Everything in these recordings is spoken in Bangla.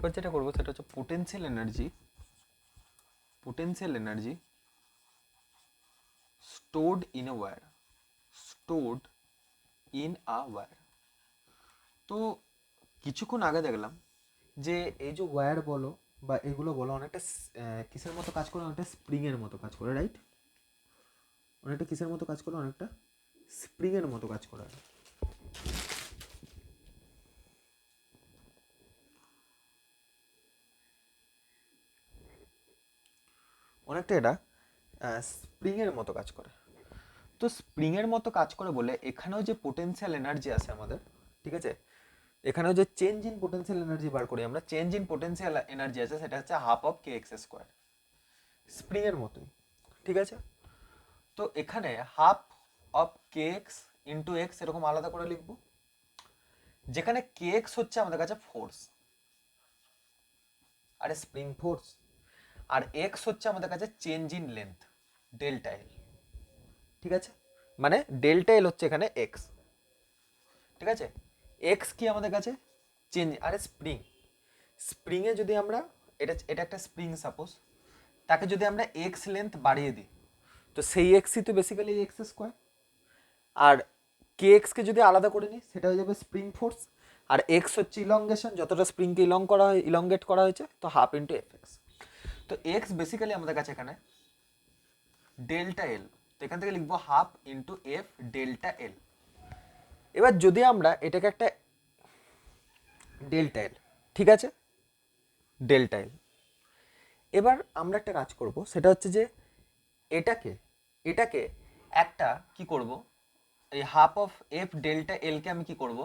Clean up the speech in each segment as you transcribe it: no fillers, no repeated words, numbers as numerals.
এবার যেটা করবো সেটা হচ্ছে potential energy stored in a wire stored in a wire। তো কিছুক্ষণ আগে দেখলাম যে এই যে ওয়্যার বলো বা এগুলো বলো অনেকটা কিসের মতো কাজ করে, অনেকটা স্প্রিং এর মতো কাজ করে, রাইট? অনেকটা কিসের মতো কাজ করে, অনেকটা স্প্রিং এর মতো কাজ করে। অনেকটা এটা স্প্রিং এর মতো কাজ করে। তো স্প্রিং এর মতো কাজ করে বলে এখানেও যে পোটেনশিয়াল এনার্জি আছে আমাদের, ঠিক আছে, এখানেও যে change in potential energy bar করি আমরা, চেঞ্জ ইন পোটেনশিয়াল এনার্জি আছে সেটা হচ্ছে half of K x square, spring এর মতোই, ঠিক আছে। তো এখানে half of K x into x এরকম আলাদা করে লিখবো, যেখানে কে এক্স হচ্ছে আমাদের কাছে ফোর্স, আরে স্প্রিং ফোর্স, আর এক্স হচ্ছে আমাদের কাছে change in length delta L, ঠিক আছে। মানে ডেল্টা এল হচ্ছে এখানে এক্স, ঠিক আছে। এক্স কি আমাদের কাছে চেঞ্জ, আরে স্প্রিং, স্প্রিংয়ে যদি আমরা এটা এটা একটা স্প্রিং সাপোজ, তাকে যদি আমরা এক্স লেন্থ বাড়িয়ে দিই তো সেই এক্সই তো বেসিক্যালি এক্স স্কোয়ার, আর কে এক্সকে যদি আলাদা করে নিই সেটা হয়ে যাবে স্প্রিং ফোর্স, আর এক্স হচ্ছে ইলংগেশন, যতটা স্প্রিংকে ইলংগেট করা হয়েছে, তো হাফ ইন্টু এফ এক্স। তো এক্স বেসিক্যালি আমাদের কাছে এখানে ডেল্টা এল, তো এখান থেকে লিখবো হাফ ইন্টু এফ ডেল্টা এল। এবার যদি আমরা এটাকে একটা ডেল্টা এল, ঠিক আছে, ডেল্টা এল। এবার আমরা একটা কাজ করব, সেটা হচ্ছে যে এটাকে এটাকে একটা কি করব, এই half of F delta L কে আমি কি করব,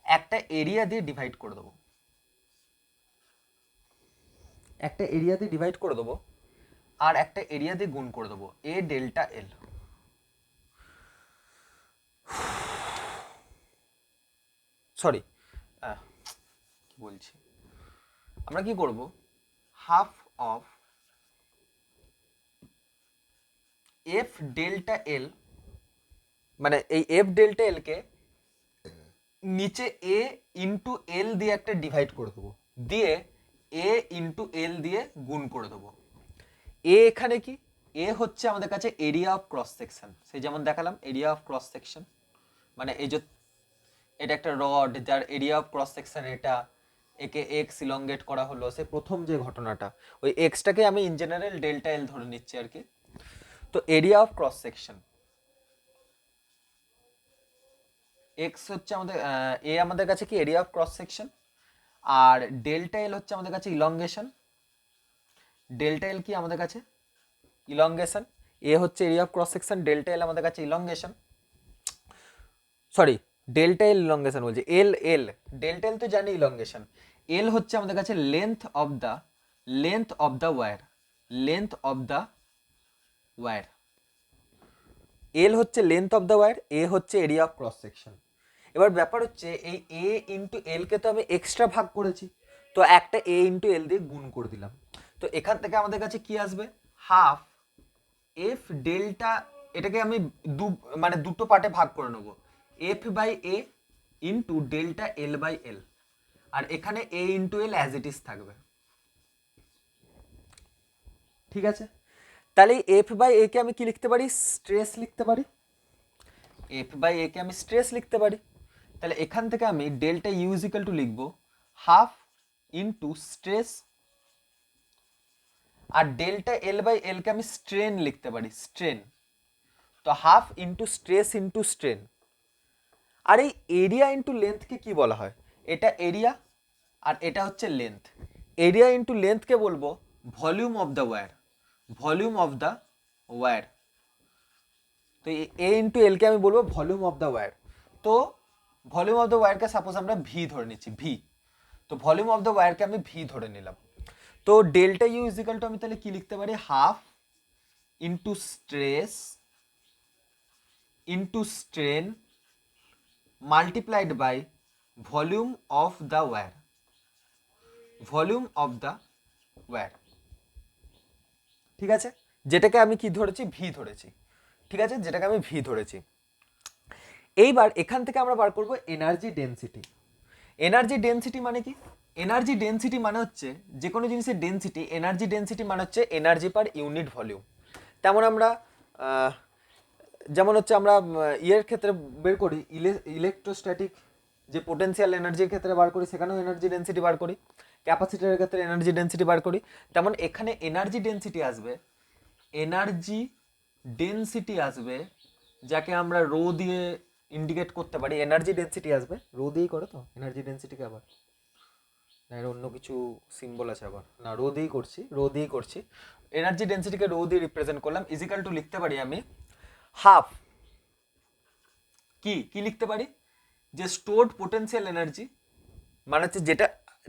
একটা এরিয়া দিয়ে ডিভাইড করে দেবো, একটা এরিয়া দিয়ে ডিভাইড করে দেবো, আর একটা এরিয়া দিয়ে গুণ করে দেবো, এ ডেল্টা এল। সরি, কি বলছি, আমরা কি করব, হাফ অফ এফ ডেল্টা এল, মানে এই এফ ডেল্টা এল কে নিচে এ ইন্টু এল দিয়ে একটা ডিভাইড করে দেবো, দিয়ে এ ইন্টু এল দিয়ে গুণ করে দেবো। এ এখানে কি, এ হচ্ছে আমাদের কাছে এরিয়া অফ ক্রস সেকশন, সেই যেমন দেখালাম এরিয়া অফ ক্রস সেকশন, মানে এই যে এটা একটা রড যার এরিয়া অফ ক্রস সেকশন এটা, একে এক্স ইলংগেট করা হলো, সে প্রথম যে ঘটনাটা, ওই এক্সটাকে আমি ইন জেনারেল ডেল্টা এল ধরে নিচ্ছি আর কি। তো area of cross section x হচ্ছে আমাদের এ আমাদের কাছে কি এরিয়া অফ ক্রস সেকশন, আর ডেল্টা এল হচ্ছে আমাদের কাছে ইলংগেশন, ডেল্টা এল কি আমাদের কাছে ইলংগেশন, এ হচ্ছে area of cross section, delta L আমাদের কাছে elongation, sorry delta L elongation বলছে, এল এল ডেল্টা এল তো জানি ইলংগেশন, এল হচ্ছে আমাদের কাছে length of the wire, length of the wire, L হচ্ছে length of the wire, A হচ্ছে এরিয়া অফ ক্রস সেকশন। এবার ব্যাপার হচ্ছে এই এ ইন্টু এল কে তো আমি এক্সট্রা ভাগ করেছি, তো একটা এ ইন্টু এল দিয়ে গুণ করে দিলাম, তো এখান থেকে আমাদের কাছে কি আসবে, হাফ এফ ডেল্টা, এটাকে আমি মানে দুটো পার্টে ভাগ করে নেবো, F by A into delta L by L, আর এখানে A into L as it is থাকবে, ঠিক আছে। তাহলে এফ বাই এ কে আমি কি লিখতে পারি, স্ট্রেস লিখতে পারি, এফ বাই এ কে আমি স্ট্রেস লিখতে পারি। তাহলে এখান থেকে আমি delta U is equal to লিখবো হাফ ইন্টু স্ট্রেস, আর ডেল্টা এল বাই এল কে আমি স্ট্রেন লিখতে পারি, স্ট্রেন। তো half into stress into strain, আর এই এরিয়া ইন্টু লেন্থকে কি বলা হয়, এটা এরিয়া আর এটা হচ্ছে লেন্থ, এরিয়া ইন্টু লেন্থকে বলবো volume of the wire, volume of the wire. তো এ ইন্টু এল কে আমি বলবো ভলিউম অফ দ্য ওয়্যার। তো ভলিউম অফ দ্য ওয়্যারকে সাপোজ আমরা ভি ধরে নিচ্ছি, ভি, তো ভলিউম অফ দ্য ওয়্যারকে আমি ভি ধরে নিলাম। তো ডেল্টা ইউ ইজিক্যাল টু আমি তাহলে কি লিখতে পারি, half into stress into strain multiplied by volume of the wire, volume of the wire, ঠিক আছে, যেটাকে আমি কি ধরেছি, ভি ধরেছি, ঠিক আছে, যেটাকে আমি ভি ধরেছি। এইবার এখান থেকে আমরা বার করব এনার্জি ডেনসিটি। এনার্জি ডেনসিটি মানে কি, এনার্জি ডেনসিটি মানে হচ্ছে যে কোনো জিনিসের ডেনসিটি, এনার্জি ডেনসিটি মানে হচ্ছে এনার্জি পার ইউনিট ভলিউম। তেমন আমরা যেমন হচ্ছে আমরা ইয়ের ক্ষেত্রে বের করি, ইলেকট্রোস্ট্যাটিক যে পোটেনশিয়াল এনার্জির ক্ষেত্রে বার করি, সেখানেও এনার্জি ডেনসিটি বার করি, ক্যাপাসিটরের ক্ষেত্রে এনার্জি ডেনসিটি বার করি। তেমন এখানে এনার্জি ডেনসিটি আসবে, এনার্জি ডেনসিটি আসবে যাকে আমরা রো দিয়ে ইন্ডিকেট করতে পারি। এনার্জি ডেনসিটি আসবে রো দিয়েই করে তো এনার্জি ডেনসিটিকে, আবার না এর অন্য কিছু সিম্বল আছে, আবার না রো দিয়েই করছি, রো দিয়েই করছি। এনার্জি ডেনসিটিকে রো দিয়ে রিপ্রেজেন্ট করলাম, ইজিক্যাল টু লিখতে পারি আমি হাফ, কি কি লিখতে পারি, যে স্টোরড পোটেনশিয়াল এনার্জি মানে হচ্ছে যেটা,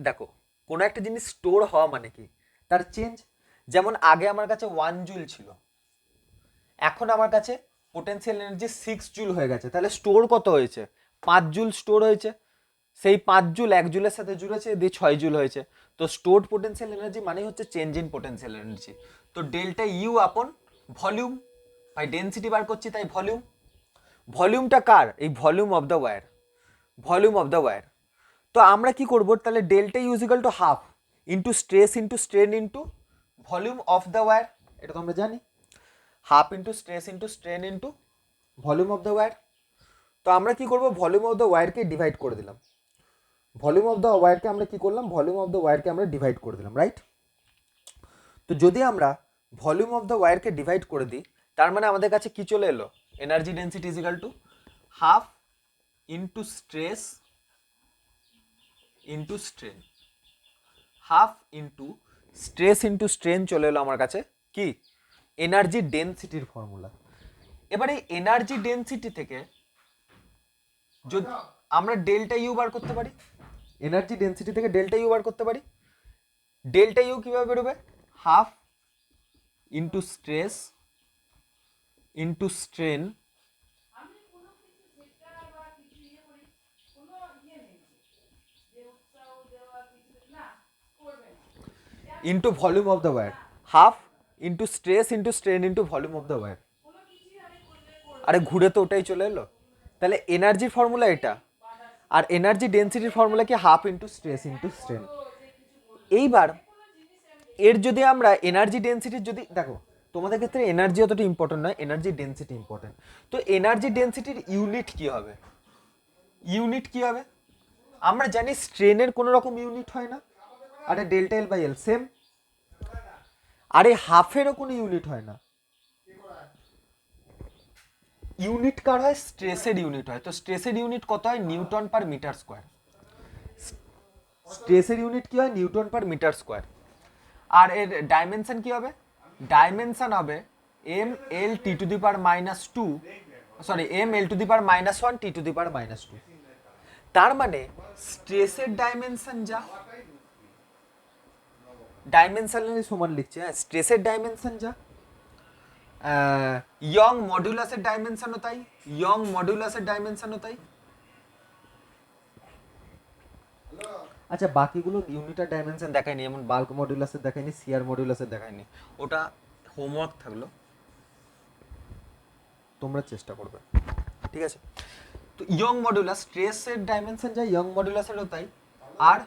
দেখো কোনো একটা জিনিস স্টোর হওয়া মানে কি, তার চেঞ্জ। যেমন আগে আমার কাছে 1 জুল ছিল, এখন আমার কাছে পোটেনশিয়াল এনার্জি 6 জুল হয়ে গেছে, তাহলে স্টোর কত হয়েছে, 5 জুল স্টোর হয়েছে। সেই 5 জুল 1 জুলের সাথে জুড়েছে, দিয়ে 6 জুল হয়েছে। তো স্টোরড পোটেনশিয়াল এনার্জি মানে হচ্ছে চেঞ্জ ইন পোটেনশিয়াল এনার্জি। তো delta U upon volume, by density বার করছি তাই ভলিউম। ভলিউমটা কার, এই volume of the wire, volume of the wire. তো আমরা কি করব, তাহলে delta U equal to half into stress into strain into volume of the wire, এটা তো আমরা জানি, half into stress into strain into volume of the wire. তো আমরা কি করব, ভলিউম অফ দ্য ওয়্যারকে ডিভাইড করে দিলাম, ভলিউম অফ দ্য ওয়্যারকে আমরা কি করলাম, ভলিউম অফ দ্য ওয়্যারকে আমরা ডিভাইড করে দিলাম, রাইট। তো যদি আমরা ভলিউম অফ দ্য ওয়্যারকে ডিভাইড করে দিই, তার মানে আমাদের কাছে কি চলে এলো, energy density is equal to half into stress into strain, half into stress into strain চলে এলো আমার কাছে কি, এনার্জি ডেনসিটির ফর্মুলা। এবারে এনার্জি ডেনসিটি থেকে যদি আমরা ডেল্টা ইউ বার করতে পারি, এনার্জি ডেনসিটি থেকে ডেল্টা ইউ বার করতে পারি, ডেল্টা ইউ কিভাবে বেরোবে, half into stress into strain into volume of the wire, half into stress into strain into volume of the wire. আরে ঘুরে তো ওটাই চলে এলো। তাহলে এনার্জির ফর্মুলা এটা, আর এনার্জি ডেনসিটির ফর্মুলা কি, half into stress into strain. এইবার এর যদি আমরা এনার্জি ডেনসিটির যদি দেখো, তোমাদের ক্ষেত্রে এনার্জি অতটা ইম্পর্টেন্ট নয়, এনার্জি ডেনসিটি ইম্পর্টেন্ট। তো এনার্জি ডেনসিটির ইউনিট কি হবে, ইউনিট কি হবে, আমরা জানি স্ট্রেনের কোনো রকম ইউনিট হয় না, আরে delta L by L same, আরে হাফেরও কোনো ইউনিট হয় না। ইউনিট কার হয়, স্ট্রেসের ইউনিট হয়। তো স্ট্রেসের ইউনিট কত হয়, নিউটন পার মিটার স্কোয়ার। স্ট্রেসের ইউনিট কি হয়, নিউটন পার মিটার স্কোয়ার। আর এর ডাইমেনশন কি হবে, ডাইমেনশন হবে M L T to the power minus two, sorry M L to the power minus one T to the power minus two. তার মানে স্ট্রেসের ডাইমেনশন যা, ডাইমেনশনের সমান লিখছে, হ্যাঁ স্ট্রেসের ডাইমেনশন যা, ইয়ং মডুলাসের ডাইমেনশনও তাই, ইয়ং মডুলাসের ডাইমেনশনও তাই। আচ্ছা বাকিগুলো ইউনিট আর ডাইমেনশন দেখায়নি, যেমন বাল্ক মডুলাসের দেখায়নি, সিআর মডুলাসের দেখায়নি, ওটা হোমওয়ার্ক থাকলো, তোমরা চেষ্টা করবে, ঠিক আছে। তো ইয়ং মডুলাস, স্ট্রেসের ডাইমেনশন যা ইয়ং মডুলাসেরও তাই, আর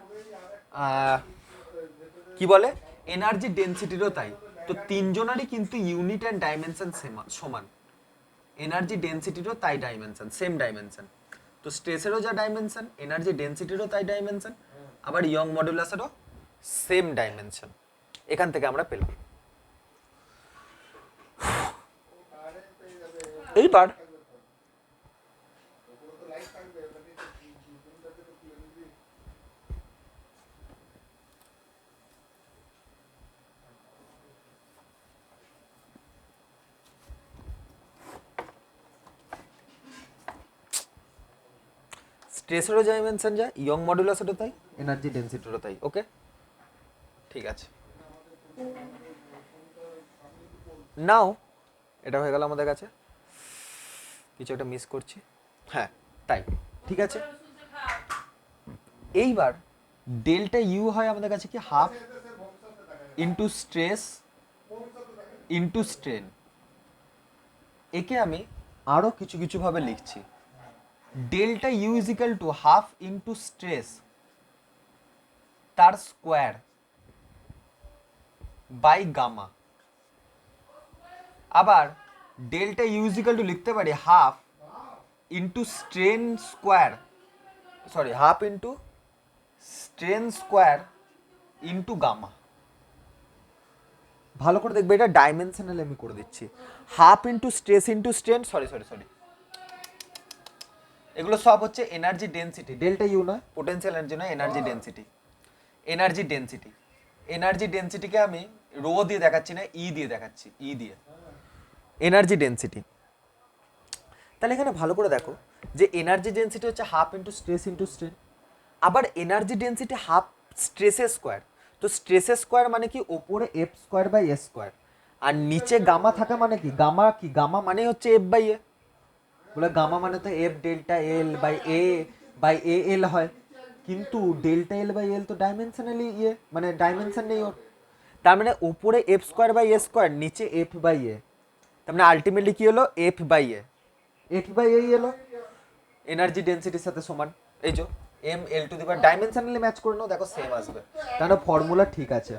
কি বলে এনার্জি ডেনসিটিরও তাই। তো তিনজনেরই কিন্তু ইউনিট অ্যান্ড ডাইমেনশন সমান, এনার্জি ডেনসিটিরও তাই ডাইমেনশন, সেম ডাইমেনশন। তো স্ট্রেসেরও যা ডাইমেনশন, এনার্জি ডেনসিটিরও তাই ডাইমেনশন, আবার ইয়ং মডুলাসেরও সেম ডাইমেনশন। এখান থেকে আমরা পেলাম। এইবার স্ট্রেসেরও ডাইমেনশন যা, ইয়ং মডুলাসেরও তাই, এনার্জি ডেনসিটিরও তাই। ওকে ঠিক আছে, নাও এটা হয়ে গেল আমাদের কাছে, কিছু একটা মিস করছি, হ্যাঁ তাই ঠিক আছে। এইবার ডেল্টা ইউ হয় আমাদের কাছে কি, half into stress into strain. একে আমি আরো কিছু কিছু ভাবে লিখছি, delta U is equal to half into stress তার স্কোয়ার বাই গামা। আবার delta U is equal to লিখতে পারি half into strain square, sorry half into strain square into gamma. ভালো করে দেখবে, এটা ডাইমেনশনাল আমি করে দিচ্ছি। Half into stress into strain, sorry sorry sorry, এগুলো সব হচ্ছে এনার্জি ডেন্সিটি, ডেল্টা ইউ নয়, পোটেনশিয়াল এনার্জি নয়, energy density. Energy density, energy ডেন্সিটিকে আমি রো দিয়ে দেখাচ্ছি না, ই দিয়ে দেখাচ্ছি, ই দিয়ে, এনার্জি ডেন্সিটি। তাহলে এখানে ভালো করে দেখো যে এনার্জি ডেন্সিটি হচ্ছে half into stress into strain, আবার এনার্জি ডেন্সিটি হাফ স্ট্রেসের স্কোয়ার। তো স্ট্রেসের স্কোয়ার মানে কি ওপরে F square by A square, আর নিচে গামা থাকা মানে কি গামা, কি গামা মানে হচ্ছে এফ বাই এ, বলে গামা মানে তো এফ ডেল্টা এল বাই এ এল হয়, কিন্তু ডেল্টা এল বাই এল তো ডাইমেনশনালি মানে ডাইমেনশন নেই ওর। তার মানে ওপরে F square by A square, নিচে এফ বাই এ, তার মানে আলটিমেটলি কি হলো F by A, F by A এলো এনার্জি ডেন্সিটির সাথে সমান। এই যে M L to the power dimensionally match করে নাও, দেখো সেম আসবে, তাহলে ফর্মুলা ঠিক আছে।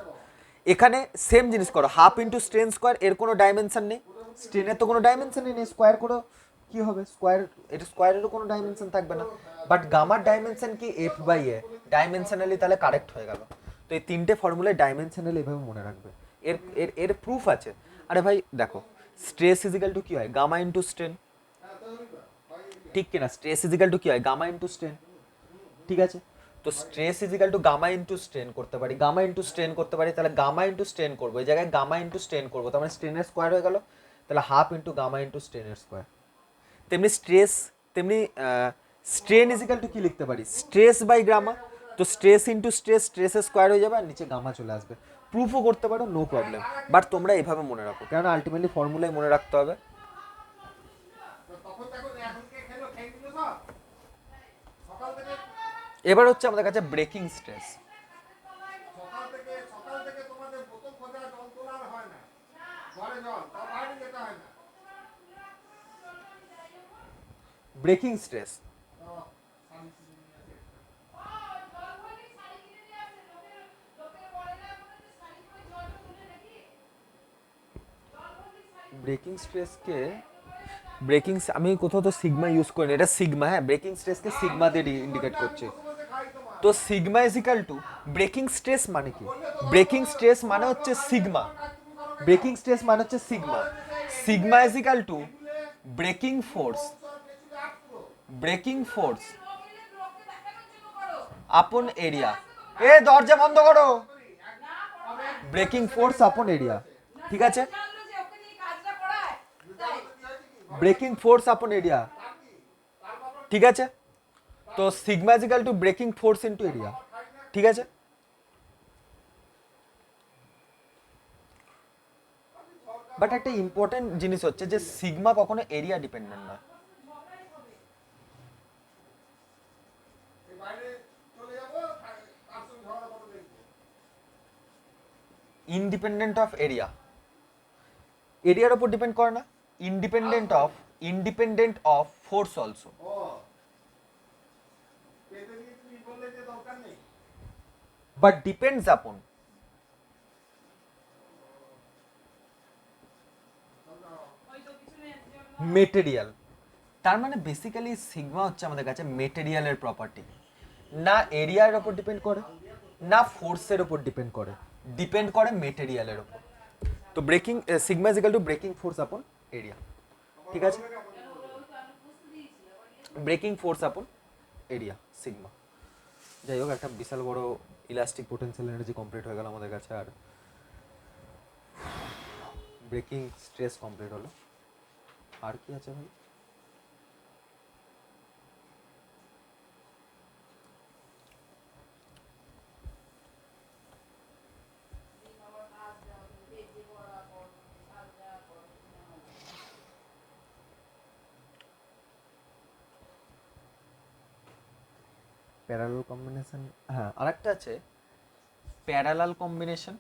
এখানে সেম জিনিস করো, হাফ ইন্টু স্ট্রেন স্কোয়ার, এর কোনো ডাইমেনশন নেই, স্ট্রেনের তো কোনো ডাইমেনশনই নেই, স্কোয়ার করো কি হবে স্কোয়ার, এটা স্কোয়ারেরও কোনো ডাইমেনশন থাকবে না, বাট গামার ডাইমেনশন কি এফ বাই এ, ডাইমেনশনালি তাহলে কারেক্ট হয়ে গেল। তো এই তিনটে ফর্মুলায় ডাইমেনশনালি এভাবে মনে রাখবে, এর এর এর প্রুফ আছে। আরে ভাই দেখো, স্ট্রেস ইজিক্যাল টু কি হয় গামা ইন্টু স্ট্রেন, ঠিক কিনা, স্ট্রেস ইজিক্যাল টু কি হয় গামা ইন্টু স্ট্রেন, ঠিক আছে। তো stress is equal to gamma into strain করতে পারি, গামা ইন্টু স্ট্রেন করতে পারি, তাহলে গামা ইন্টু স্ট্রেন করবো, এই জায়গায় গামা ইন্টু স্ট্রেন করবো, তার মানে স্ট্রেনের স্কোয়ার হয়ে গেল, তাহলে হাফ ইন্টু গামা ইন্টু স্ট্রেনের স্কোয়ার। তেমনি স্ট্রেস, তেমনি স্ট্রেন ইজিক্যাল টু কি লিখতে পারি স্ট্রেস বাই গামা, তো স্ট্রেস ইন্টু স্ট্রেস, স্ট্রেসের স্কোয়ার হয়ে যাবে আর নিচে গামা চলে আসবে। প্রুফও করতে পারো, নো প্রবলেম, বাট তোমরা এইভাবে মনে রাখো, কেন আলটিমেটলি ফর্মুলাই মনে রাখতে হবে। এবার হচ্ছে আমাদের কাছে breaking stress. Breaking stress, breaking স্ট্রেসকে ব্রেকিং, আমি কোথাও তো সিগমা ইউজ করিনি, এটা সিগমা, হ্যাঁ ব্রেকিং স্ট্রেসকে সিগমা দিয়ে ইন্ডিকেট করছে। তো sigma is equal to breaking stress মানে কি, ব্রেকিং স্ট্রেস মানে হচ্ছে সিগমা, ব্রেকিং স্ট্রেস মানে হচ্ছে sigma, sigma is equal to breaking force, breaking force upon area, এ দরজা বন্ধ করো, ব্রেকিং ফোর্স আপন এরিয়া, ঠিক আছে, ব্রেকিং ফোর্স আপন এরিয়া, ঠিক আছে। তো sigma is equal to breaking force into area, ঠিক আছে। বাট একটা ইম্পর্টেন্ট জিনিস হচ্ছে যে সিগমা কখনো এরিয়া ডিপেন্ডেন্ট নয়, ইন্ডিপেন্ডেন্ট অফ এরিয়া, এরিয়ার উপর ডিপেন্ড করে না, independent of force also, but depends upon material. তার মানে বেসিক্যালি সিগমা হচ্ছে আমাদের কাছে মেটেরিয়ালের প্রপার্টি, না এরিয়ার উপর ডিপেন্ড করে না ফোর্সের উপর ডিপেন্ড করে, ডিপেন্ড করে মেটেরিয়ালের উপর। তো breaking sigma is equal two breaking force upon area, ঠিক আছে, breaking force upon area sigma. যাই হোক, একটা বিশাল বড় ইলাস্টিক পোটেনশিয়াল এনার্জি কমপ্লিট হয়ে গেল আমাদের কাছে, আর ব্রেকিং স্ট্রেস কমপ্লিট হলো। আর কি আছে ভাই, প্যারালাল কম্বিনেশন, হ্যাঁ আরেকটা আছে প্যারালাল কম্বিনেশন।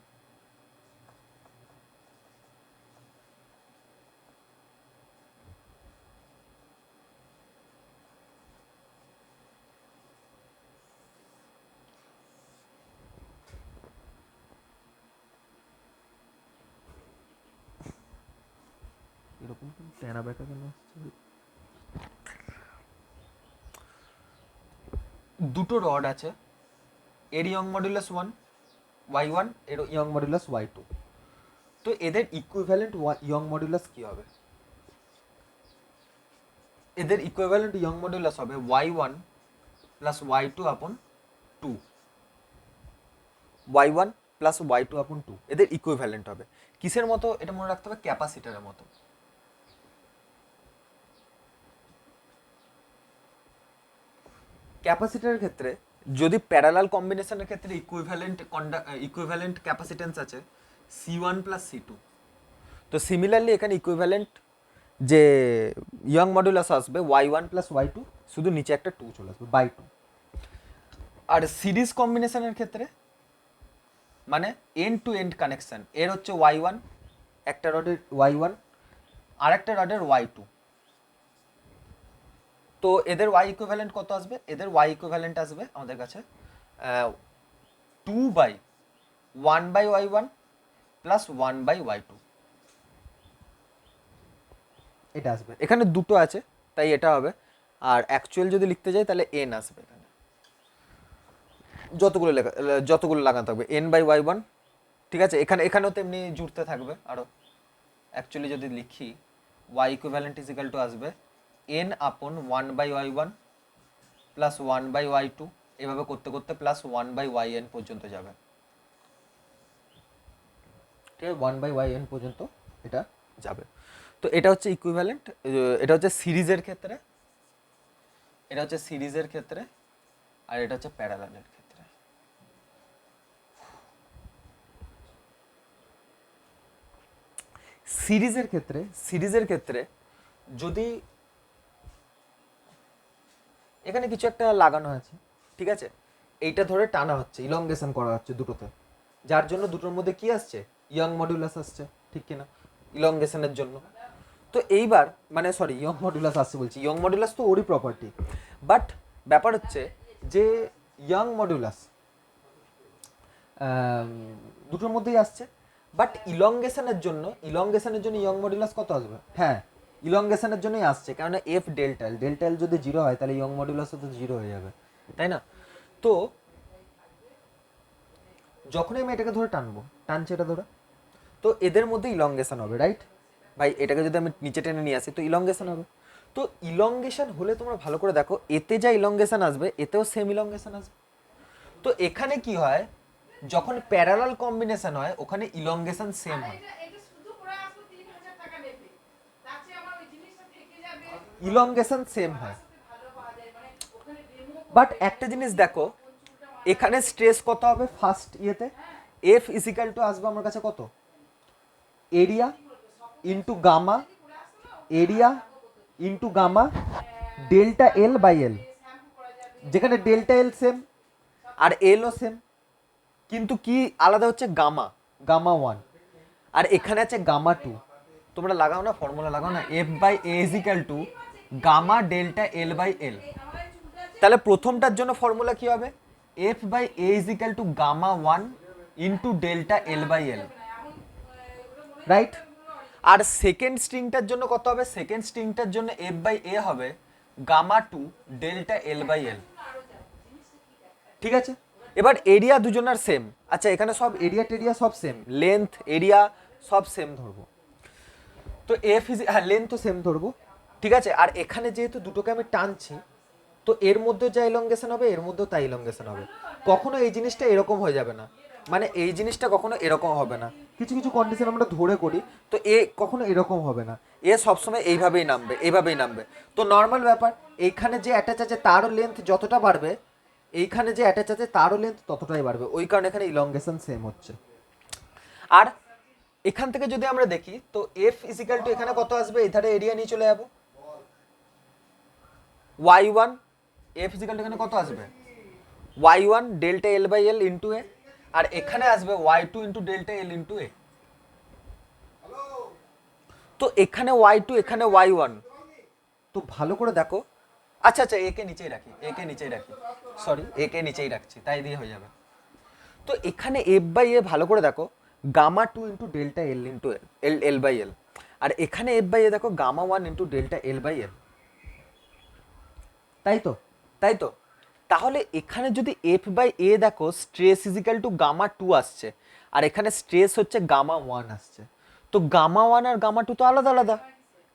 টেনা ব্যাকা কেন আসছে? দুটো রড আছে, এর ইয়ং মডুলাস 1 y1, এর ইয়ং মডুলাস y2। তো এদের ইকুইভ্যালেন্ট ইয়ং মডুলাস কি হবে? এদের ইকুইভ্যালেন্ট ইয়ং মডুলাস হবে y1 প্লাস y2 আপন 2, y1 প্লাস y2 আপন 2 এদের ইকুইভ্যালেন্ট হবে। কিসের মতো? এটা মনে রাখতে হবে ক্যাপাসিটরের মতো। ক্যাপাসিটরের ক্ষেত্রে যদি প্যারালাল কম্বিনেশনের ক্ষেত্রে ইকুইভ্যালেন্ট ক্যাপাসিটেন্স আছে C1 প্লাস C2, তো সিমিলারলি এখানে ইকুইভ্যালেন্ট যে ইয়ং মডুলাস আসবে y1 প্লাস y2, শুধু নিচে একটা 2 চলে আসবে বাই 2। আর সিরিজ কম্বিনেশনের ক্ষেত্রে মানে এন্ড টু এন্ড কানেকশন, এর হচ্ছে y1, একটা রডের y1 আর একটা রডের y2, তো এদের y ইকুইভ্যালেন্ট কত আসবে? এদের y ইকুইভ্যালেন্ট আসবে আমাদের কাছে 2/1/y1 প্লাস 1/y2, এটা আসবে। এখানে দুটো আছে তাই এটা হবে, আর অ্যাকচুয়াল যদি লিখতে যাই তাহলে n আসবে এখানে, যতগুলো লাগানো থাকবে n/y1, ঠিক আছে। এখানেও তেমনি জুড়তে থাকবে আরো। অ্যাকচুয়ালি যদি লিখি y equivalent is equal two আসবে n আপন 1/y1 প্লাস 1/y2, এভাবে করতে করতে প্লাস 1/yn পর্যন্ত যাবে, ঠিক আছে। 1/yn পর্যন্ত এটা যাবে। তো এটা হচ্ছে ইকুইভ্যালেন্ট, এটা হচ্ছে সিরিজের ক্ষেত্রে, এটা হচ্ছে সিরিজের ক্ষেত্রে, আর এটা হচ্ছে প্যারালালের ক্ষেত্রে। সিরিজের ক্ষেত্রে যদি এখানে কিছু একটা লাগানো আছে, ঠিক আছে, এইটা ধরে টানা হচ্ছে, ইলংগেশন করা হচ্ছে দুটোতে, যার জন্য দুটোর মধ্যে কি আসছে? ইয়ং মডুলাস আসছে, ঠিক কিনা, ইলংগেশনের জন্য। তো এইবার মানে সরি ইয়ং মডুলাস আসছে বলছি, ইয়ং মডুলাস তো ওরই প্রপার্টি, বাট ব্যাপার হচ্ছে যে ইয়ং মডুলাস দুটোর মধ্যেই আসছে, বাট ইলংগেশনের জন্য ইয়ং মডুলাস কত আসবে? হ্যাঁ, ইলংগেশনের জন্যই আসছে, কারণ এফ ডেল্টা এল যদি 0 হয় তাহলে ইয়ং মডুলাসও তো 0 হয়ে যাবে, তাই না? তো যখনই আমি এটাকে ধরে টানছি এটা ধরে, তো এদের মধ্যে ইলংগেশন হবে, রাইট ভাই? এটাকে যদি আমি নিচে টেনে নিয়ে আসি তো ইলংগেশন হবে। তো ইলংগেশন হলে তোমরা ভালো করে দেখো, এতে যা ইলংগেশন আসবে এতেও সেম ইলংগেশন আসবে। তো এখানে কি হয়, যখন প্যারালাল কম্বিনেশন হয় ওখানে ইলংগেশন সেম হয়, ইলংগেশন সেম হয়। বাট একটা জিনিস দেখো, এখানে স্ট্রেস কত হবে ফার্স্ট ইয়েতে? এফ ইজিক্যাল টু আসবে আমার কাছে কত? Area into gamma, area into gamma delta L by L, যেখানে ডেল্টা এল সেম আর এলও সেম, কিন্তু কি আলাদা হচ্ছে? গামা 1, আর এখানে আছে গামা 2। তোমরা লাগাও না, ফর্মুলা লাগাও না, F by A is equal to gamma delta L by L. তাহলে প্রথমটার জন্য ফর্মুলা কি হবে? F by A is equal to gamma 1 into delta L by L, right? আর সেকেন্ড স্ট্রিংটার জন্য কত হবে? সেকেন্ড স্ট্রিংটার জন্য এফ বাই এ হবে gamma 2 delta L by L, ঠিক আছে। এবার এরিয়া দুজনের সেম, আচ্ছা এখানে সব এরিয়া টেরিয়া সব সেম, লেন্থ এরিয়া সব সেম ধরবো, তো এফ ইজ হ্যাঁ লেন্থ তো সেম ধরবো, ঠিক আছে। আর এখানে যেহেতু দুটোকে আমি টানছি, তো এর মধ্যে যা ইলংগেশন হবে এর মধ্যেও তাই ইলংগেশন হবে। কখনো এই জিনিসটা এরকম হয়ে যাবে না, মানে এই জিনিসটা কখনো এরকম হবে না, কিছু কিছু কন্ডিশন আমরা ধরে করি, তো এ কখনো এরকম হবে না, এ সবসময় এইভাবেই নামবে। তো নর্মাল ব্যাপার, এইখানে যে অ্যাটাচ আছে তারও লেন্থ যতটা বাড়বে, এইখানে যে অ্যাটাচ আছে তারও লেন্থ ততটাই বাড়বে, ওই কারণে এখানে ইলংগেশন সেম হচ্ছে। আর এখান থেকে যদি আমরা দেখি তো এফ ইজিক্যাল টু এখানে কত আসবে? এধারে এরিয়া নিয়ে চলে যাবো, y1 এফ ইজিক্যাল টু এখানে কত আসবে? y1 delta L by L into A, আর এখানে আসবে y2 into delta L into A. তো এখানে y2 এখানে y1, তো ভালো করে দেখো, আচ্ছা একে নিচেই রাখি, সরি একে নিচেই রাখছি, তাই দিয়ে হয়ে যাবে। তো এখানে এফ বাই এ ভালো করে দেখো, gamma 2 into delta L into L by L, আর এখানে এফ বাই এ দেখো gamma one into delta L by L, তাই তো? তাই তো? তাহলে এখানে যদি এফ বাই এ দেখো stress is equal to gamma two আসছে, আর এখানে স্ট্রেস হচ্ছে গামা ওয়ান আসছে, তো গামা ওয়ান আর গামা টু তো আলাদা আলাদা,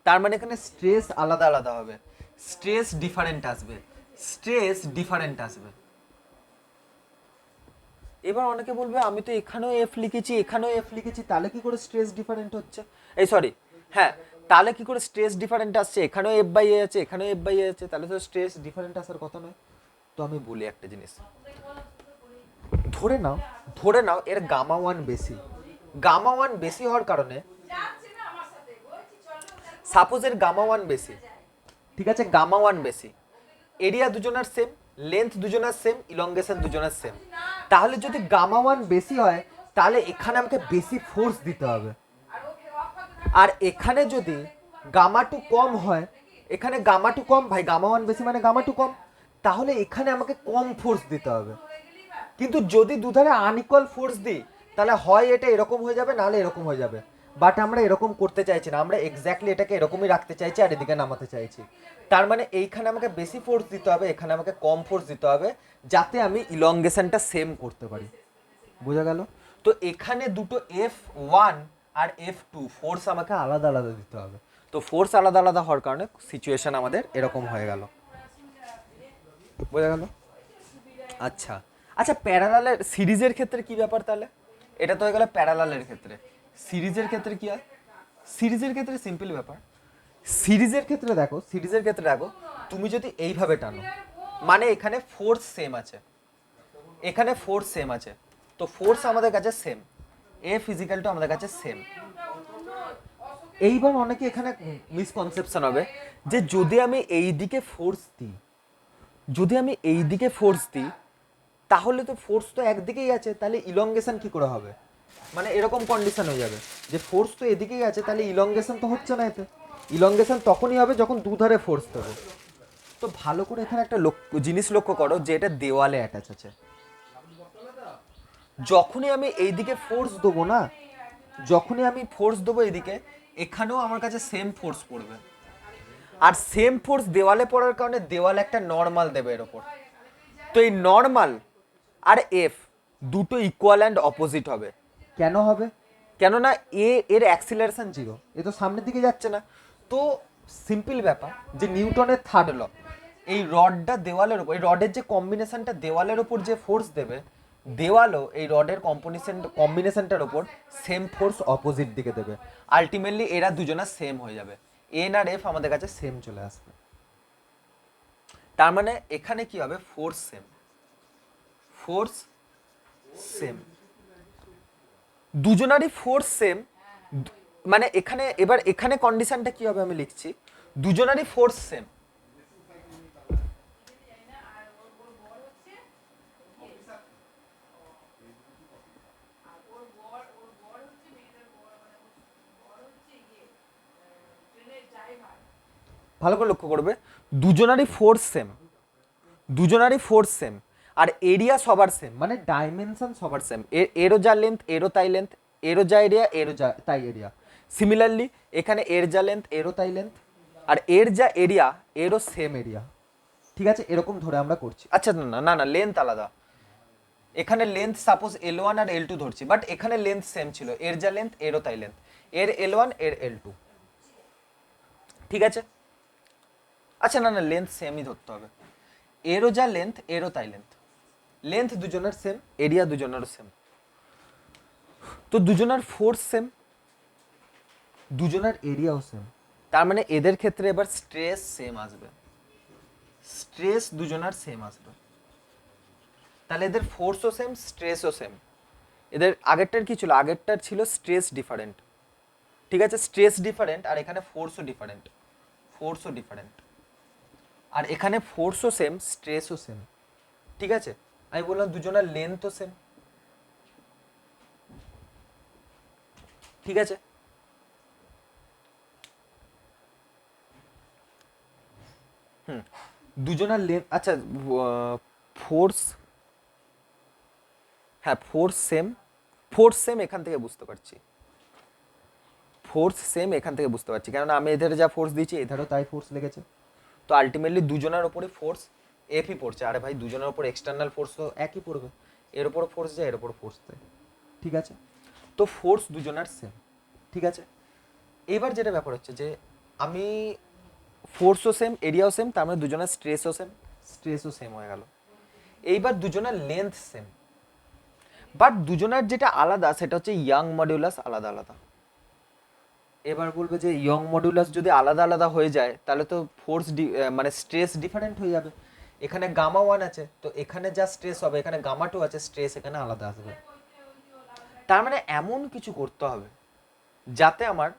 তার মানে এখানে স্ট্রেস আলাদা আলাদা হবে, স্ট্রেস ডিফারেন্ট আসবে, স্ট্রেস ডিফারেন্ট আসবে। এবার অনেকে বলবে আমি তো এখানেও এফ লিখেছি এখানেও এফ লিখেছি, তাহলে কি করে স্ট্রেস ডিফারেন্ট হচ্ছে? এই সরি, হ্যাঁ, তাহলে কি করে স্ট্রেস ডিফারেন্ট আসছে? এখানেও এফ বাই এ আছে এখানেও এফ বাই এ আছে, তাহলে তো স্ট্রেস ডিফারেন্ট আসার কথা নয়। তো আমি বলি একটা জিনিস, ধরে নাও, ধরে নাও এর গামা ওয়ান বেশি, গামা ওয়ান বেশি হওয়ার কারণে, সাপোজ এর গামা ওয়ান বেশি, ঠিক আছে, গামা ওয়ান বেশি, এরিয়া দুজনের সেম, লেন্থ দুজনের সেম, ইলংগেশন দুজনের সেম, তাহলে যদি গামা ওয়ান বেশি হয় তাহলে এখানে আমাকে বেশি ফোর্স দিতে হবে, আর এখানে যদি গামা টু কম হয়, এখানে গামা টু কম, ভাই গামা ওয়ান বেশি মানে গামা টু কম, তাহলে এখানে আমাকে কম ফোর্স দিতে হবে। কিন্তু যদি দুধারে আনইকুয়াল ফোর্স দিই তাহলে হয় এটা এরকম হয়ে যাবে নাহলে এরকম হয়ে যাবে, বাট আমরা এরকম করতে চাইছি না, আমরা এক্স্যাক্টলি এটাকে এরকমই রাখতে চাইছি আর এদিকে নামাতে চাইছি। তার মানে এইখানে আমাকে বেশি ফোর্স দিতে হবে, এখানে আমাকে কম ফোর্স দিতে হবে, যাতে আমি ইলংগেশনটা সেম করতে পারি। বোঝা গেল? তো এখানে দুটো F one R F to force আমাকে আলাদা আলাদা দিতে হবে, তো ফোর্স আলাদা আলাদা হওয়ার কারণে সিচুয়েশন আমাদের এরকম হয়ে গেল। বোঝা গেল? আচ্ছা আচ্ছা, প্যারালালের সিরিজের ক্ষেত্রে কি ব্যাপার তাহলে? এটা তো হয়ে গেল প্যারালালের ক্ষেত্রে, সিরিজের ক্ষেত্রে কি হয়? সিরিজের ক্ষেত্রে সিম্পল ব্যাপার, সিরিজের ক্ষেত্রে দেখো, সিরিজের ক্ষেত্রে দেখো, তুমি যদি এইভাবে টানো, মানে এখানে ফোর্স সেম আছে, এখানে ফোর্স সেম আছে, তো ফোর্স আমাদের কাছে সেম, এফ ফিজিক্যাল টু আমাদের কাছে সেম। এইবার অনেকে এখানে মিসকনসেপশন হবে যে যদি আমি এই দিকে ফোর্স দিই, যদি আমি এই দিকে ফোর্স দিই তাহলে তো ফোর্স তো একদিকেই আছে, তাহলে ইলংগেশন কি করে হবে? মানে এরকম কন্ডিশন হয়ে যাবে যে ফোর্স তো এদিকেই আছে, তাহলে ইলংগেশন তো হচ্ছে না, এতে ইলংগেশন তখনই হবে যখন দুধারে ফোর্স দেবো। তো ভালো করে এখানে একটা জিনিস লক্ষ্য করো যে এটা দেওয়ালে অ্যাটাচ আছে, যখনই আমি এইদিকে ফোর্স দেবো না, যখনই আমি ফোর্স দেবো এইদিকে, এখানেও আমার কাছে সেম ফোর্স পড়বে, আর সেম ফোর্স দেওয়ালে পড়ার কারণে দেওয়ালে একটা নর্মাল দেবে এর ওপর, তো এই নর্মাল আর এফ দুটো ইকুয়াল অ্যান্ড অপোজিট হবে। কেন হবে? কেননা এর অ্যাক্সিলারেশন জিরো, এ তো সামনের দিকে যাচ্ছে না। তো সিম্পল ব্যাপার যে নিউটনের থার্ড ল, এই রডটা দেওয়ালের ওপর, এই রডের যে কম্বিনেশনটা দেওয়ালের ওপর যে ফোর্স দেবে, দেওয়ালও এই রডের কম্বিনেশনটার ওপর সেম ফোর্স অপোজিট দিকে দেবে, আলটিমেটলি এরা দুজনা সেম হয়ে যাবে, এন আর এফ আমাদের কাছে সেম চলে আসবে। তার মানে এখানে কি হবে? ফোর্স সেম, ফোর্স সেম, দুজনারই ফোর্স সেম, মানে এখানে এবার এখানে কন্ডিশনটা কি হবে আমি লিখছি, দুজনারই ফোর্স সেম, ভালো করে লক্ষ্য করবে, দুজনারই ফোর্স সেম, দুজনারই ফোর্স সেম, আর এরিয়া সবার সেম, মানে ডাইমেনশন সবার সেম, এরও যা লেন্থ এরও তাই লেন্থ, এরও যা এরিয়া এরও যা তাই এরিয়া। সিমিলারলি এখানে এর যা লেন্থ এরও তাই লেন্থ, আর এর যা এরিয়া এরও সেম এরিয়া। ঠিক আছে, এরকম ধরে আমরা করছি। আচ্ছা না না না, লেন্থ আলাদা, এখানে লেন্থ সাপোজ এল ওয়ান আর এল টু ধরছি, বাট এখানে লেন্থ সেম ছিল, এর যা লেন্থ এরও তাই লেন্থ, এর এল ওয়ান এর এল টু, ঠিক আছে। আচ্ছা না না, লেন্থ সেমই ধরতে হবে, এরও যা লেন্থ এরও তাই লেন্থ, লেন্থ দুজনের সেম, এরিয়া দুজনেরও সেম, তো দুজনের ফোর্স সেম, দুজনের এরিয়াও সেম, তার মানে এদের ক্ষেত্রে এবার স্ট্রেস সেম আসবে, স্ট্রেস দুজনের সেম আসবে, তাহলে এদের ফোর্সও সেম স্ট্রেসও সেম। এদের আগেরটার কি ছিল? আগেরটার ছিল স্ট্রেস ডিফারেন্ট, ঠিক আছে, স্ট্রেস ডিফারেন্ট, আর এখানে ফোর্সও ডিফারেন্ট, ফোর্সও ডিফারেন্ট, আর এখানে ফোর্সও সেম স্ট্রেসও সেম, ঠিক আছে। আমি বললাম দুজনের লেন্থও সেম, ঠিক আছে। দুজনের লেন্থ, আচ্ছা, ফোর্স, হ্যাঁ ফোর্স সেম, ফোর্স সেম এখান থেকে বুঝতে পারছি, ফোর্স সেম এখান থেকে বুঝতে পারছি, কারণ আমি এধারে যা ফোর্স দিয়েছি এধারেও তাই ফোর্স লেগেছে। তো আলটিমেটলি দুজনের ওপরে ফোর্স এফই পড়ছে। আরে ভাই দুজনের ওপর এক্সটার্নাল ফোর্স তো একই পড়বে, এর ওপরও ফোর্স যায়, এর ওপরও ফোর্স দেয়, ঠিক আছে? তো ফোর্স দুজনের সেম, ঠিক আছে? এবার যেটা ব্যাপার হচ্ছে যে আমি ফোর্সও সেম, এরিয়াও সেম, তার মানে দুজনের স্ট্রেসও সেম হয়ে গেল। এইবার দুজনের লেন্থ সেম, বাট দুজনের যেটা আলাদা সেটা হচ্ছে ইয়াং মডিউলাস আলাদা আলাদা। এবার বলবে যে ইয়ং মডিউলাস যদি আলাদা আলাদা হয়ে যায় তাহলে তো ফোর্স মানে স্ট্রেস ডিফারেন্ট হয়ে যাবে। এখানে গামা ওয়ান আছে, তো এখানে যা স্ট্রেস হবে এখানে গামা টু আছে, স্ট্রেস এখানে আলাদা আসবে। তার মানে এমন কিছু করতে হবে যাতে আমার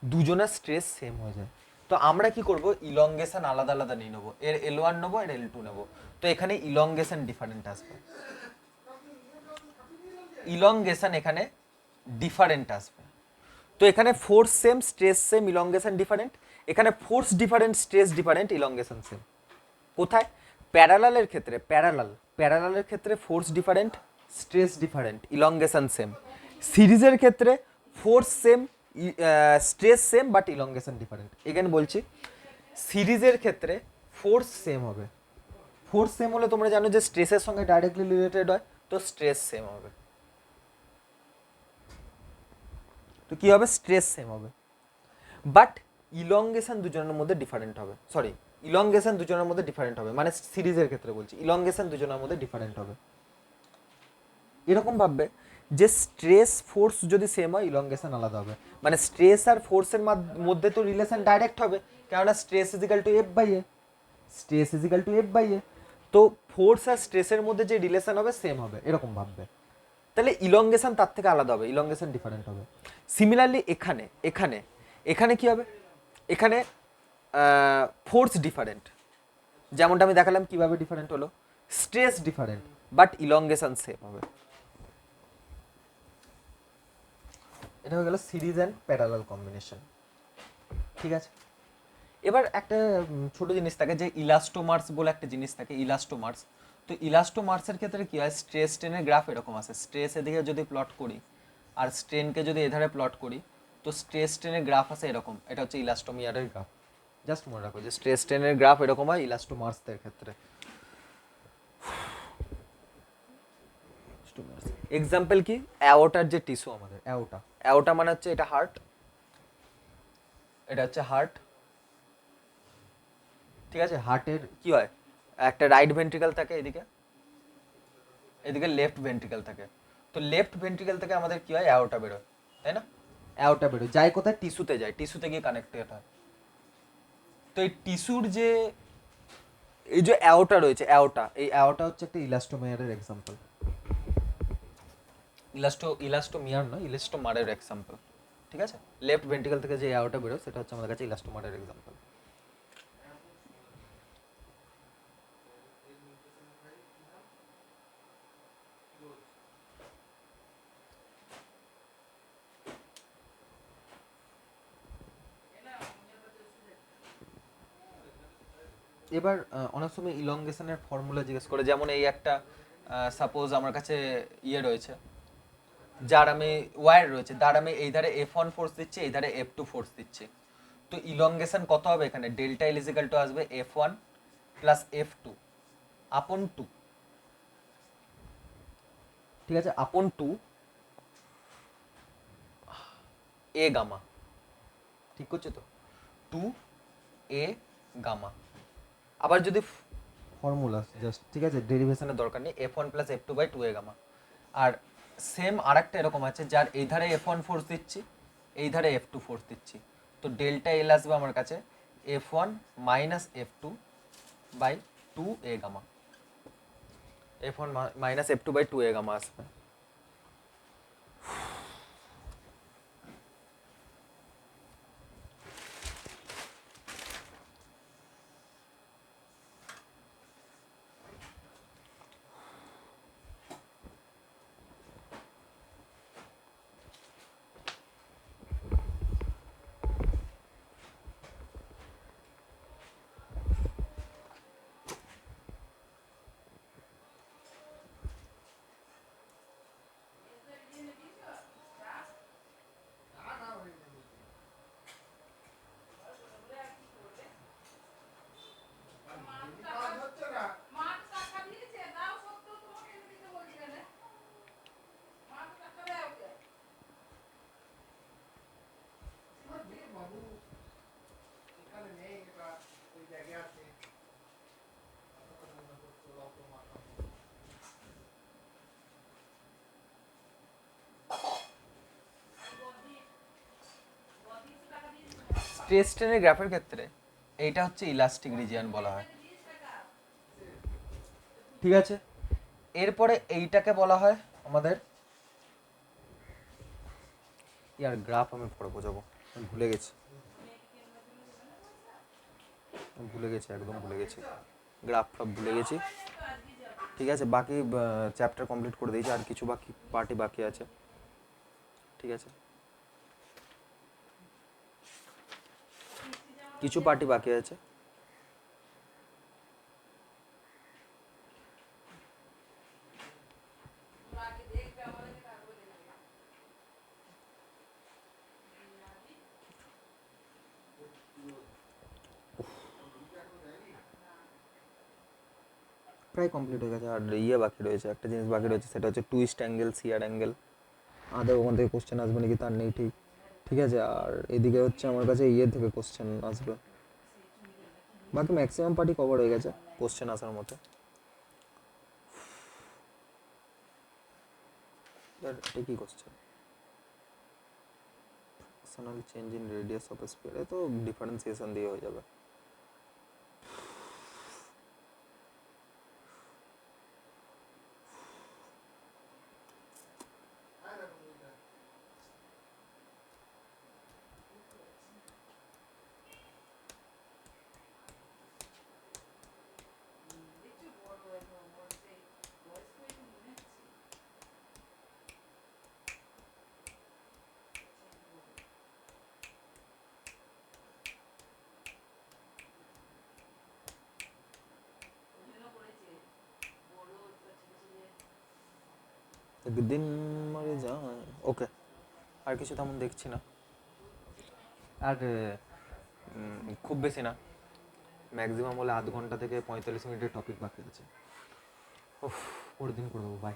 দুজনের স্ট্রেস সেম হয়ে যায়। তো আমরা কি করব, ইলংগেশন আলাদা আলাদা নিয়ে নেবো, এর এল ওয়ান নেবো, এর এল টু নেবো। তো এখানে ইলংগেশন ডিফারেন্ট আসবে, ইলংগেশন এখানে ডিফারেন্ট আসবে। তো এখানে force same, stress same, elongation different. এখানে force different, stress different, elongation same. কোথায়? প্যারালালের ক্ষেত্রে, প্যারালালের ক্ষেত্রে force different, stress different, elongation same. সিরিজের ক্ষেত্রে force same, stress same, but elongation different. এখানে বলছি সিরিজের ক্ষেত্রে ফোর্স সেম হবে। ফোর্স সেম হলে তোমরা জানো যে স্ট্রেসের সঙ্গে ডাইরেক্টলি রিলেটেড হয়, তো স্ট্রেস সেম হবে। তো কি হবে? স্ট্রেস সেম হবে, বাট ইলংগেশন দুজনের মধ্যে ডিফারেন্ট হবে। সরি, ইলংগেশন দুজনের মধ্যে ডিফারেন্ট হবে, মানে সিরিজের ক্ষেত্রে বলছি, ইলংগেশন দুজনের মধ্যে ডিফারেন্ট হবে। এরকম ভাববে যে স্ট্রেস ফোর্স যদি সেম হয় ইলংগেশন আলাদা হবে, মানে স্ট্রেস আর ফোর্সের মধ্যে তো রিলেশন ডাইরেক্ট হবে, কেননা stress is equal to F by A, stress is equal to F by A. তো ফোর্স আর স্ট্রেসের মধ্যে যে রিলেশন হবে সেম হবে, এরকম ভাববে। তাহলে ইলংগেশন তার থেকে আলাদা হবে, ইলংগেশন ডিফারেন্ট হবে। সিমিলারলি এখানে এখানে এখানে কি হবে? এখানে ফোর্স ডিফারেন্ট, যেমনটা আমি দেখালাম কিভাবে ডিফারেন্ট হলো, stress different, but elongation same হবে। এটা হয়ে গেল সিরিজ অ্যান্ড প্যারালাল কম্বিনেশন, ঠিক আছে? এবার একটা ছোট জিনিস থাকে যে ইলাস্টোমার্স বলে একটা জিনিস থাকে, ইলাস্টোমার্স। তো ইলাস্টোমার্সের ক্ষেত্রে কি হয়, স্ট্রেস স্ট্রেনের গ্রাফ এরকম আসে, স্ট্রেস এদিকে যদি প্লট করি আর স্ট্রেনকে যদি এধারে প্লট করি, তো স্ট্রেস স্ট্রেনের গ্রাফ আসে এরকম। এটা হচ্ছে ইলাস্টোমিয়ারের গ্রাফ। জাস্ট মনে রাখো যে স্ট্রেস স্ট্রেনের গ্রাফ এরকম হয় ইলাস্টোমার্সদের ক্ষেত্রে। এক্সাম্পল কি, অ্যাওটার যে টিস্যু আমাদের, অ্যাওটা মানে হচ্ছে এটা হার্ট, এটা হচ্ছে হার্ট, ঠিক আছে? হার্টের কি হয়, একটা রাইট ভেন্ট্রিকল থাকে এদিকে, এদিকে লেফট ভেন্ট্রিকল থাকে। তো লেফট ভেন্ট্রিকল থেকে আমাদের কি হয়, অ্যাওটা বেরোয়, তাই না? অ্যাওটা বেরোয়, যায় কোথায়? টিস্যুতে যায়, টিস্যুতে গিয়ে কানেক্টেড হয়। তো এই টিস্যুর যে এই যে অ্যাওটা রয়েছে, অ্যাওটা, এই অ্যাওটা হচ্ছে একটা ইলাস্টোমিয়ারের এক্সাম্পল। ইলাস্টোমিয়ার নয়, ইলাস্টোমারের এক্সাম্পল, ঠিক আছে? লেফট ভেন্ট্রিকল থেকে যে অ্যাওটা বেরোয় সেটা হচ্ছে আমাদের কাছে ইলাস্টোমারের এক্সাম্পল। এবার অনেক সময় ইলংগেশনের ফর্মুলা জিজ্ঞেস করে, যেমন এই একটা সাপোজ আমার কাছে ইয়ে রয়েছে, যার আমি ওয়্যার রয়েছে, তার আমি এই ধারে F1 ফোর্স দিচ্ছি, এই ধারে F2 ফোর্স দিচ্ছি। তো ইলংগেশন কত হবে এখানে? ডেল্টা এল ইজিক্যাল টু আসবে F1 প্লাস F2 আপন 2, ঠিক আছে? আপন 2 এ গামা, ঠিক করছে তো? 2 এ গামা। আবার যদি ফর্মুলা জাস্ট, ঠিক আছে, ডেরিভেশনের দরকার নেই, F1 plus F2 by 2 A gamma. আর সেম আরেকটা এরকম আছে, যার এই ধারে F1 ফোর্স দিচ্ছি, এই ধারে F2 ফোর্স দিচ্ছি। তো ডেল্টা এল আসবে আমার কাছে F1 minus F2 by 2 A gamma, F1 minus F2 by 2 A gamma আসবে। স্ট্রেস স্ট্রেনের গ্রাফের ক্ষেত্রে এইটা হচ্ছে ইলাস্টিক রিজিয়ন বলা হয়, ঠিক আছে। এরপরে এইটাকে বলা হয় আমাদের, ইয়ার গ্রাফ আমি পরে বোঝাবো, আমি ভুলে গেছি, একদম ভুলে গেছি, গ্রাফ টাফ ভুলে গেছি, ঠিক আছে। বাকি চ্যাপ্টার কমপ্লিট করে দিয়েছি, আর কিছু বাকি পার্টি বাকি আছে, ঠিক আছে, কিছু পার্টি বাকি আছে। প্রায় কমপ্লিট হয়ে গেছে, আর ইয়ে বাকি রয়েছে, একটা জিনিস বাকি রয়েছে, সেটা হচ্ছে টুইস্ট অ্যাঙ্গেল, সিয়ার অ্যাঙ্গেল। আদৌ ওখান থেকে কোশ্চেন আসবে নাকি তার নেই ঠিক, ঠিক আছে। আর এদিকে হচ্ছে আমার কাছে ইয়ে থেকে কোশ্চেন আসবে, বাকি ম্যাক্সিমাম পার্টি কভার হয়ে গেছে কোশ্চেন আসার মতো। এটা কি question? Personal change in radius of sphere, এ তো ডিফারেন্সিয়েশন দিয়ে হয়ে যাবে। একদিন মরে যায়, ওকে, আর কিছু তেমন দেখছি না, আর খুব বেশি না, ম্যাক্সিমাম হলে আধ ঘন্টা থেকে 45 মিনিটের টপিক বাকি আছে। ওফ, পরের দিন করে দেবো, বাই।